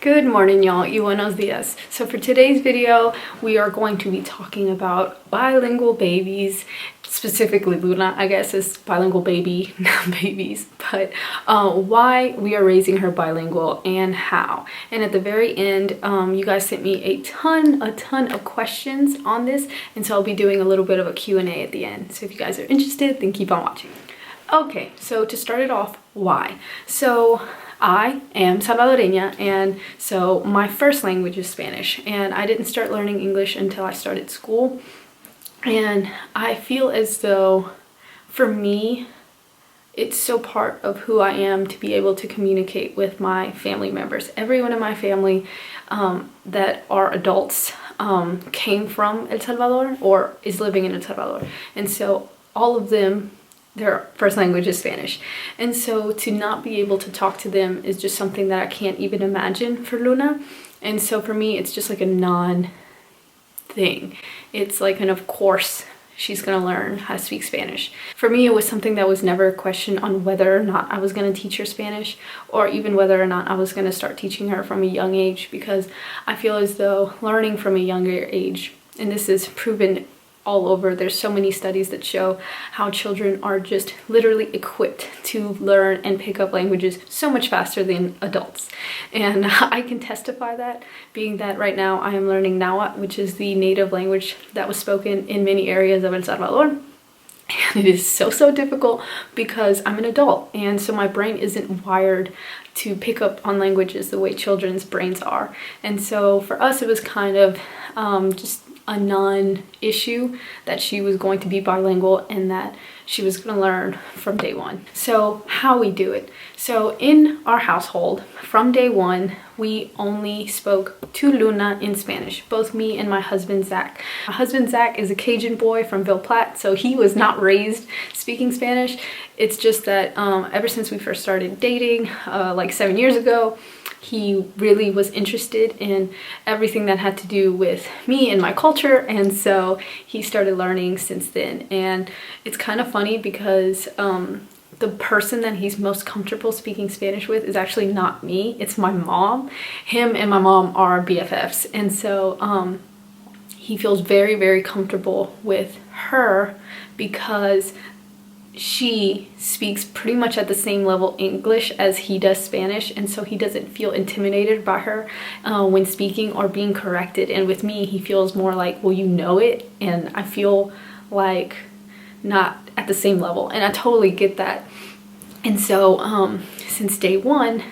Good morning, y'all, y buenos dias. So for today's video, we are going to be talking about bilingual babies, specifically Luna, I guess, is bilingual baby, not babies, but why we are raising her bilingual and how. And at the very end, you guys sent me a ton of questions on this, and so I'll be doing a little bit of a Q&A at the end. So if you guys are interested, then keep on watching. Okay, so to start it off, why? So I am Salvadoreña, and so my first language is Spanish, and I didn't start learning English until I started school. And I feel as though, for me, it's so part of who I am to be able to communicate with my family members. Everyone in my family that are adults came from El Salvador or is living in El Salvador. And so all of them, their first language is Spanish. And so to not be able to talk to them is just something that I can't even imagine for Luna. And so for me, it's just like a non-thing. It's like an of course she's gonna learn how to speak Spanish. For me, it was something that was never a question on whether or not I was gonna teach her Spanish, or even whether or not I was gonna start teaching her from a young age, because I feel as though learning from a younger age, and this is proven all over, there's so many studies that show how children are just literally equipped to learn and pick up languages so much faster than adults. And I can testify that, being that right now I am learning Nahuatl, which is the native language that was spoken in many areas of El Salvador. And it is so difficult because I'm an adult, and so my brain isn't wired to pick up on languages the way children's brains are. And so for us, it was kind of just a non-issue that she was going to be bilingual and that she was going to learn from day one. So how we do it. So in our household, from day one, we only spoke to Luna in Spanish, both me and my husband, Zach. My husband, Zach, is a Cajun boy from Ville Platte, so he was not raised speaking Spanish. It's just that ever since we first started dating, like 7 years ago, he really was interested in everything that had to do with me and my culture, and so he started learning since then. And it's kind of funny because the person that he's most comfortable speaking Spanish with is actually not me, it's my mom. Him and my mom are BFFs, and so he feels very comfortable with her because she speaks pretty much at the same level English as he does Spanish, and so he doesn't feel intimidated by her when speaking or being corrected. And with me, he feels more like, well, you know it, and I feel like not at the same level, and I totally get that. And so since day one,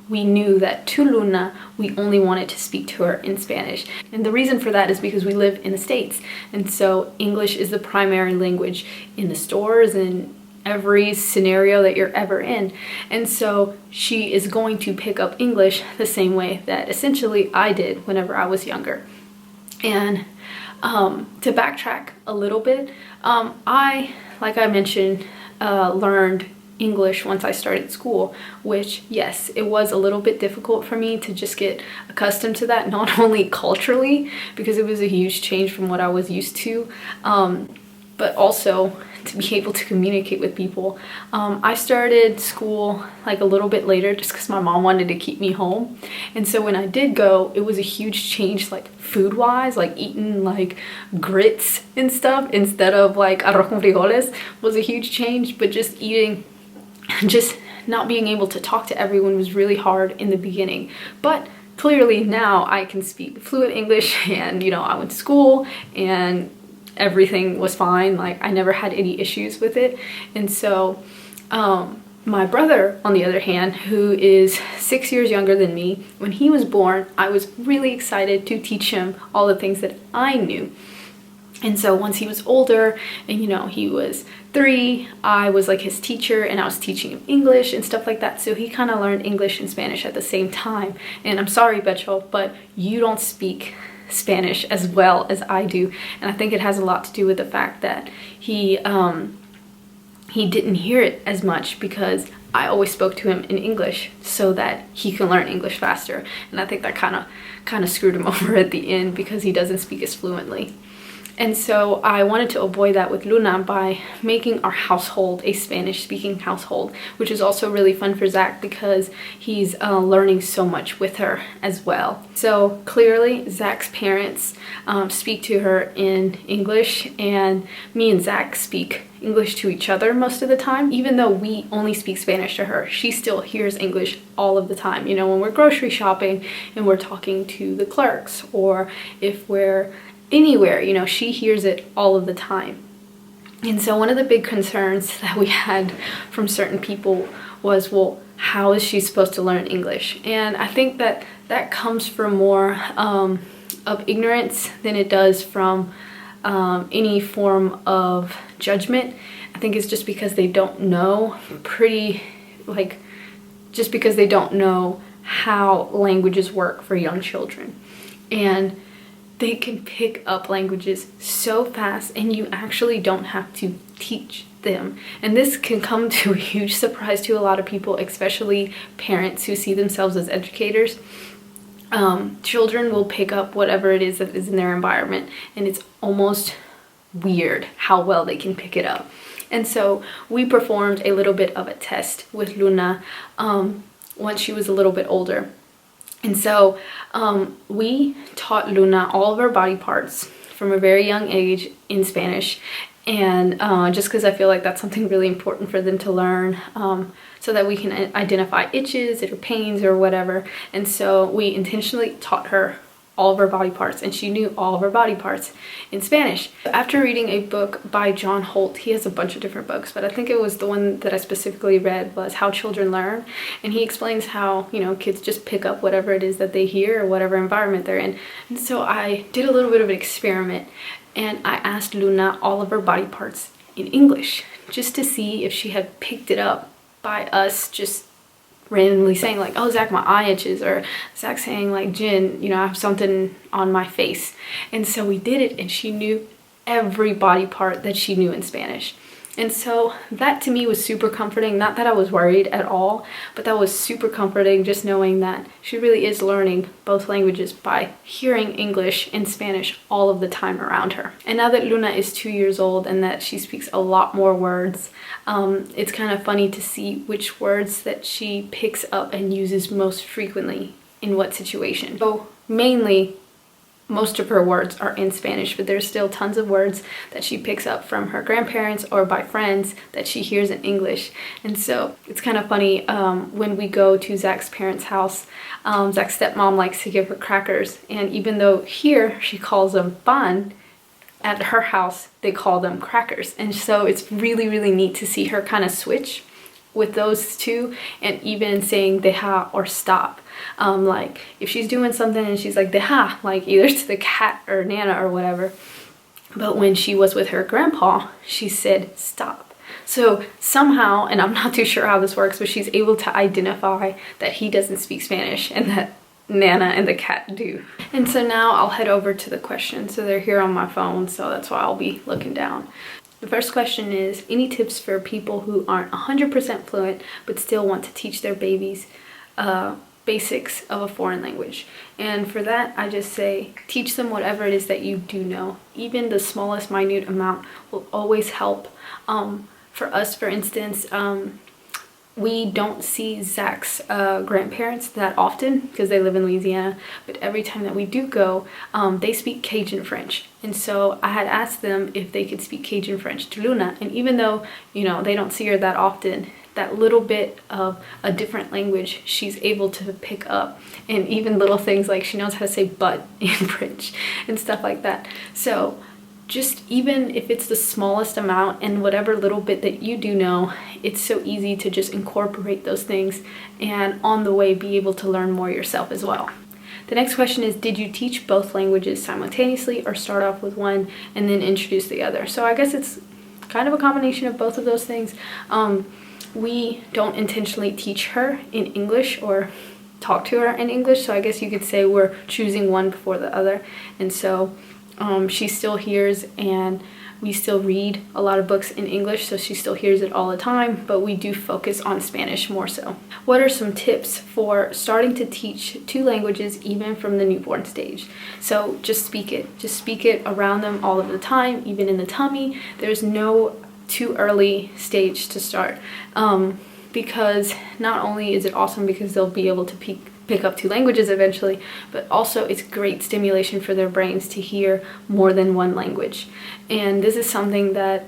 we knew that to Luna, we only wanted to speak to her in Spanish. And the reason for that is because we live in the States, and so English is the primary language in the stores and every scenario that you're ever in. And so she is going to pick up English the same way that essentially I did whenever I was younger. And to backtrack a little bit, like I mentioned, learned English once I started school, which, yes, it was a little bit difficult for me to just get accustomed to that, not only culturally, because it was a huge change from what I was used to, but also to be able to communicate with people. I started school like a little bit later just because my mom wanted to keep me home, and so when I did go, it was a huge change, like food-wise, like eating like grits and stuff instead of like arroz con frijoles was a huge change. But just eating, just not being able to talk to everyone was really hard in the beginning. But clearly now I can speak fluent English, and you know, I went to school and everything was fine. Like, I never had any issues with it. And so my brother, on the other hand, who is 6 years younger than me, when he was born, I was really excited to teach him all the things that I knew. And so once he was older, and you know, he was 3, I was like his teacher, and I was teaching him English and stuff like that. So he kind of learned English and Spanish at the same time. And I'm sorry, Becho, but you don't speak Spanish as well as I do. And I think it has a lot to do with the fact that he didn't hear it as much because I always spoke to him in English so that he can learn English faster. And I think that kind of screwed him over at the end because he doesn't speak as fluently. And so I wanted to avoid that with Luna by making our household a Spanish-speaking household, which is also really fun for Zach because he's learning so much with her as well. So clearly Zach's parents speak to her in English, and me and Zach speak English to each other most of the time. Even though we only speak Spanish to her, she still hears English all of the time. You know, when we're grocery shopping and we're talking to the clerks, or if we're anywhere, you know, she hears it all of the time. And so one of the big concerns that we had from certain people was, well, how is she supposed to learn English? And I think that that comes from more of ignorance than it does from any form of judgment. I think it's just because they don't know just because they don't know how languages work for young children. And they can pick up languages so fast, and you actually don't have to teach them. And this can come to a huge surprise to a lot of people, especially parents who see themselves as educators. Children will pick up whatever it is that is in their environment, and it's almost weird how well they can pick it up. And so we performed a little bit of a test with Luna once she was a little bit older. And so we taught Luna all of her body parts from a very young age in Spanish. And just because I feel like that's something really important for them to learn, so that we can identify itches or pains or whatever. And so we intentionally taught her all of her body parts, and she knew all of her body parts in Spanish. After reading a book by John Holt, he has a bunch of different books, but I think it was the one that I specifically read was How Children Learn. And he explains how, you know, kids just pick up whatever it is that they hear or whatever environment they're in. And so I did a little bit of an experiment, and I asked Luna all of her body parts in English just to see if she had picked it up by us just randomly saying like, oh, Zach, my eye itches, or Zach saying like, Jen, you know, I have something on my face. And so we did it, and she knew every body part that she knew in Spanish. And so that to me was super comforting. Not that I was worried at all, but that was super comforting, just knowing that she really is learning both languages by hearing English and Spanish all of the time around her. And now that Luna is 2 years old and that she speaks a lot more words, it's kind of funny to see which words that she picks up and uses most frequently in what situation. So mainly, most of her words are in Spanish, but there's still tons of words that she picks up from her grandparents or by friends that she hears in English. And so it's kind of funny, when we go to Zach's parents' house, Zach's stepmom likes to give her crackers. And even though here she calls them pan, at her house they call them crackers. And so it's really, really neat to see her kind of switch with those two, and even saying deja or stop. Like if she's doing something and she's like deja, like either to the cat or Nana or whatever, but when she was with her grandpa, she said stop. So somehow, and I'm not too sure how this works, but she's able to identify that he doesn't speak Spanish and that Nana and the cat do. And so now I'll head over to the questions. So they're here on my phone, so that's why I'll be looking down. The first question is, any tips for people who aren't 100% fluent but still want to teach their babies basics of a foreign language? And for that, I just say teach them whatever it is that you do know. Even the smallest minute amount will always help. For us, for instance, we don't see Zach's grandparents that often because they live in Louisiana, but every time that we do go, they speak Cajun French. And so I had asked them if they could speak Cajun French to Luna. And even though, you know, they don't see her that often, that little bit of a different language she's able to pick up. And even little things like she knows how to say but in French and stuff like that. So just even if it's the smallest amount and whatever little bit that you do know, it's so easy to just incorporate those things and on the way be able to learn more yourself as well. The next question is, did you teach both languages simultaneously or start off with one and then introduce the other? So I guess it's kind of a combination of both of those things. We don't intentionally teach her in English or talk to her in English, so I guess you could say we're choosing one before the other. And so she still hears and We still read a lot of books in English, so she still hears it all the time, but we do focus on Spanish more so. What are some tips for starting to teach 2 languages even from the newborn stage? So just speak it. Just speak it around them all of the time, even in the tummy. There's no too early stage to start, because not only is it awesome because they'll be able to pick up 2 languages eventually, but also it's great stimulation for their brains to hear more than one language. And this is something that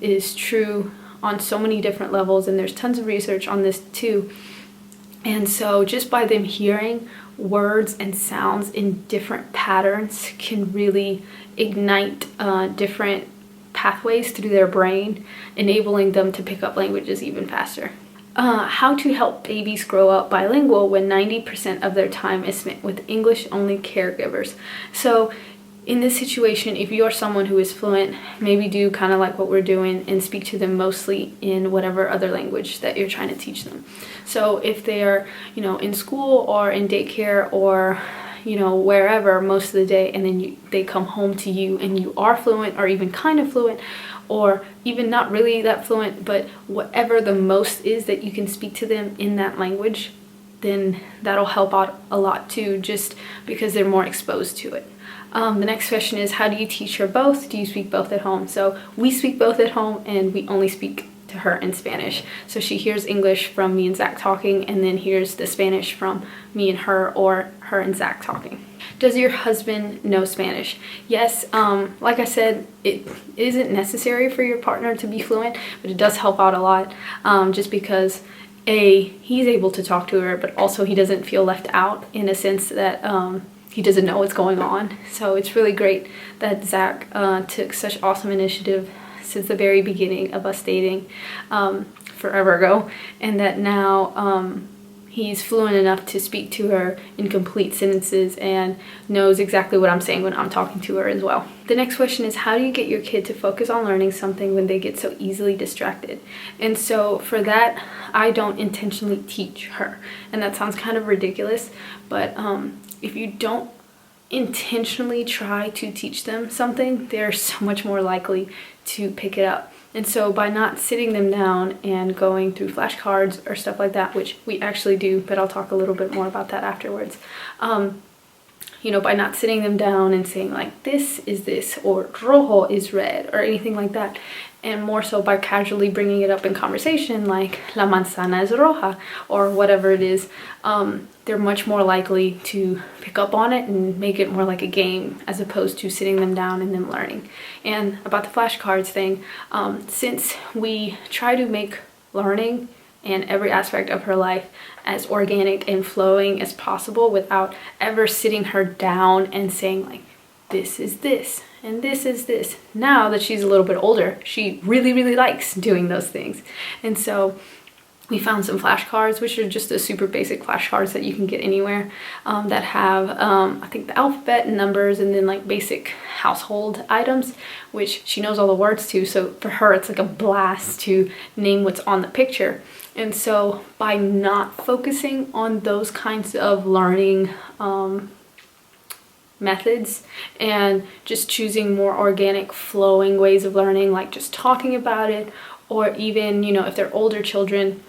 is true on so many different levels, and there's tons of research on this too. And so just by them hearing words and sounds in different patterns can really ignite different pathways through their brain, enabling them to pick up languages even faster. How to help babies grow up bilingual when 90% of their time is spent with English-only caregivers. So in this situation, if you are someone who is fluent, maybe do kind of like what we're doing and speak to them mostly in whatever other language that you're trying to teach them. So if they are, in school or in daycare or wherever most of the day, and then they come home to you and you are fluent or even kind of fluent, or even not really that fluent, but whatever the most is that you can speak to them in that language, then that'll help out a lot too, just because they're more exposed to it. The next question is, how do you teach her both? Do you speak both at home? So we speak both at home, and we only speak to her in Spanish. So she hears English from me and Zach talking, and then hears the Spanish from me and her, or her and Zach talking. Does your husband know Spanish? Yes, like I said, it isn't necessary for your partner to be fluent, but it does help out a lot, just because he's able to talk to her, but also he doesn't feel left out in a sense that he doesn't know what's going on. So it's really great that Zach took such awesome initiative since the very beginning of us dating, forever ago, and that now he's fluent enough to speak to her in complete sentences and knows exactly what I'm saying when I'm talking to her as well. The next question is, how do you get your kid to focus on learning something when they get so easily distracted? And so for that, I don't intentionally teach her. And that sounds kind of ridiculous, but if you don't intentionally try to teach them something, they're so much more likely to pick it up. And so by not sitting them down and going through flashcards or stuff like that, which we actually do, but I'll talk a little bit more about that afterwards, by not sitting them down and saying like, this is this, or rojo is red, or anything like that, and more so by casually bringing it up in conversation, like la manzana es roja, or whatever it is, they're much more likely to pick up on it and make it more like a game, as opposed to sitting them down and them learning. And about the flashcards thing, since we try to make learning and every aspect of her life as organic and flowing as possible without ever sitting her down and saying like, this is this and this is this. Now that she's a little bit older, she really, really likes doing those things. And so we found some flashcards, which are just the super basic flashcards that you can get anywhere, that have, I think, the alphabet and numbers, and then like basic household items, which she knows all the words to. So for her, it's like a blast to name what's on the picture. And so by not focusing on those kinds of learning methods and just choosing more organic, flowing ways of learning, like just talking about it, or even, if they're older children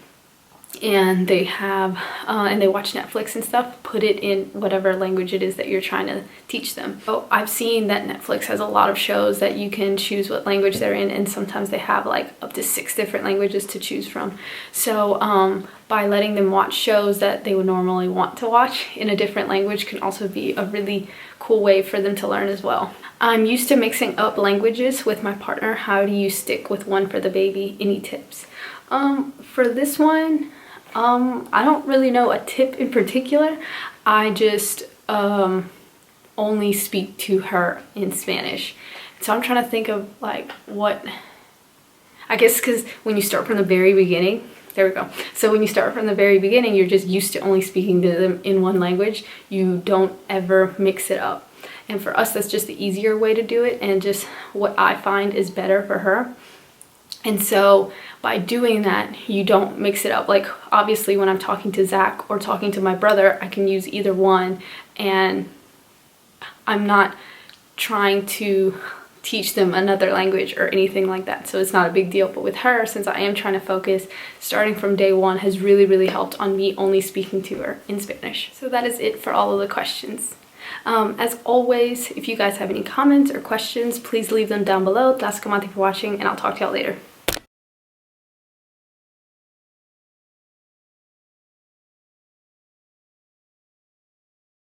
and they have and they watch Netflix and stuff, put it in whatever language it is that you're trying to teach them. So I've seen that Netflix has a lot of shows that you can choose what language they're in, and sometimes they have like up to 6 different languages to choose from. So by letting them watch shows that they would normally want to watch in a different language can also be a really cool way for them to learn as well. I'm used to mixing up languages with my partner. How do you stick with one for the baby? Any tips? For this one, I don't really know a tip in particular. I just only speak to her in Spanish. So I'm trying to think of like what, I guess because when you start from the very beginning, there we go. So when you start from the very beginning, you're just used to only speaking to them in one language. You don't ever mix it up. And for us, that's just the easier way to do it, and just what I find is better for her. And so by doing that, you don't mix it up. Like obviously when I'm talking to Zach or talking to my brother, I can use either one, and I'm not trying to teach them another language or anything like that, so it's not a big deal. But with her, since I am trying to focus, starting from day one has really helped on me only speaking to her in Spanish. So that is it for all of the questions. As always, if you guys have any comments or questions, please leave them down below. Tlazocamahti for watching, and I'll talk to y'all later.